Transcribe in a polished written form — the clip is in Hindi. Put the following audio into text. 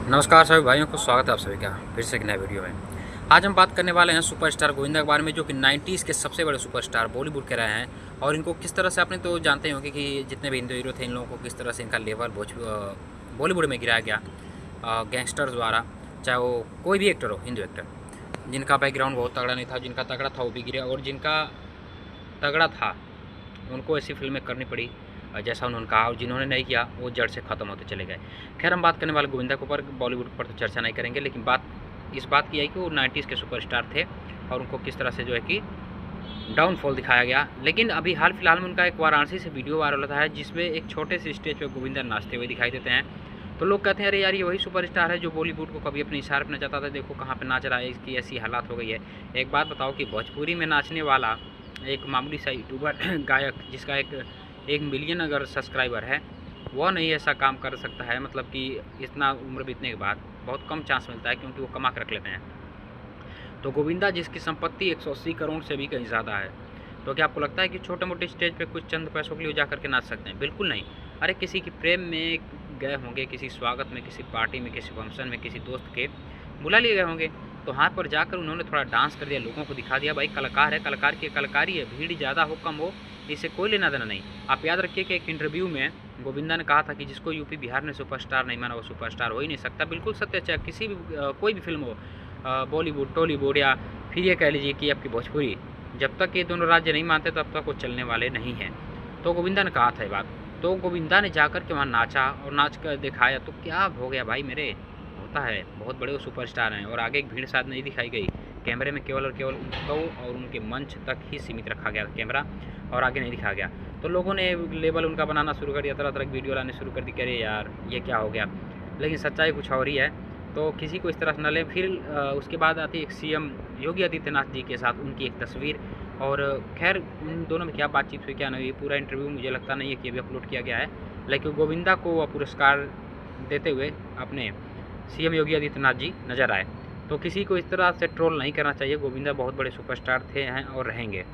नमस्कार सभी भाइयों को स्वागत है आप सभी का फिर से एक नए वीडियो में। आज हम बात करने वाले हैं सुपरस्टार गोविंदा के बारे में, जो कि 90s के सबसे बड़े सुपरस्टार बॉलीवुड के रहे हैं। और इनको किस तरह से आपने तो जानते ही होंगे कि जितने भी हिंदू हीरो थे इन लोगों को किस तरह से इनका लेवल बॉलीवुड में गिराया गया गैंगस्टर्स द्वारा। चाहे वो कोई भी एक्टर हो, हिंदू एक्टर, जिनका बैकग्राउंड बहुत तगड़ा नहीं था, जिनका तगड़ा था वो भी गिरा, और जिनका तगड़ा था उनको ऐसी फिल्में करनी पड़ी जैसा उन्होंने कहा, और जिन्होंने नहीं किया वो जड़ से ख़त्म होते चले गए। खैर, हम बात करने वाले गोविंदा के ऊपर, बॉलीवुड पर तो चर्चा नहीं करेंगे, लेकिन बात इस बात की है कि वो 90s के सुपरस्टार थे और उनको किस तरह से जो है कि डाउनफॉल दिखाया गया। लेकिन अभी हाल फिलहाल में उनका एक वाराणसी से वीडियो वायरल होता है जिसमें एक छोटे से स्टेज पर गोविंदा नाचते हुए दिखाई देते हैं। तो लोग कहते हैं अरे यार, ये वही सुपरस्टार है जो बॉलीवुड को कभी अपने इशारे पर नचाता था, देखो कहाँ पे नाच रहा है, इसकी ऐसी हालात हो गई है। एक बात बताओ कि भोजपुरी में नाचने वाला एक मामूली सा यूट्यूबर गायक जिसका एक मिलियन अगर सब्सक्राइबर है, वो नहीं ऐसा काम कर सकता है। मतलब कि इतना उम्र बीतने के बाद बहुत कम चांस मिलता है, क्योंकि वो कमा कर रख लेते हैं। तो गोविंदा जिसकी संपत्ति 180 करोड़ से भी कहीं ज़्यादा है, तो क्या आपको लगता है कि छोटे मोटे स्टेज पे कुछ चंद पैसों के लिए जा करके नाच सकते हैं? बिल्कुल नहीं। अरे किसी की प्रेम में गए होंगे, किसी स्वागत में, किसी पार्टी में, किसी फंक्शन में, किसी दोस्त के बुला लिए गए होंगे, तो वहाँ पर जाकर उन्होंने थोड़ा डांस कर दिया, लोगों को दिखा दिया भाई कलाकार है, कलाकार की कलाकारी है, भीड़ ज़्यादा हो कम हो इससे कोई लेना देना नहीं। आप याद रखिए कि एक इंटरव्यू में गोविंदा ने कहा था कि जिसको यूपी बिहार ने सुपरस्टार नहीं माना वो सुपरस्टार हो ही नहीं सकता। बिल्कुल सत्य। चाहे किसी भी कोई भी फिल्म हो, बॉलीवुड, टॉलीवुड, या फिर ये कह लीजिए कि आपकी भोजपुरी, जब तक ये दोनों राज्य नहीं मानते तब तक वो चलने वाले नहीं हैं। तो गोविंदा ने कहा था ये बात। तो गोविंदा ने जाकर के वहाँ नाचा और नाच कर दिखाया, तो क्या हो गया भाई मेरे, होता है, बहुत बड़े वो सुपरस्टार हैं। और आगे एक भीड़ शायद नहीं दिखाई गई, कैमरे में केवल और केवल उनको और उनके मंच तक ही सीमित रखा गया कैमरा, और आगे नहीं दिखाया गया। तो लोगों ने लेवल उनका बनाना शुरू कर दिया, तरह तरह की वीडियो लाने शुरू कर दी, अरे यार ये क्या हो गया। लेकिन सच्चाई कुछ और ही है। तो किसी को इस तरह से न लें। फिर उसके बाद आती है एक सीएम योगी आदित्यनाथ जी के साथ उनकी एक तस्वीर। और खैर उन दोनों में क्या बातचीत हुई क्या नहीं हुई, पूरा इंटरव्यू मुझे लगता नहीं है कि अभी अपलोड किया गया है। लेकिन गोविंदा को वह पुरस्कार देते हुए अपने सीएम योगी आदित्यनाथ जी नज़र आए। तो किसी को इस तरह से ट्रोल नहीं करना चाहिए। गोविंदा बहुत बड़े सुपरस्टार थे, हैं और रहेंगे।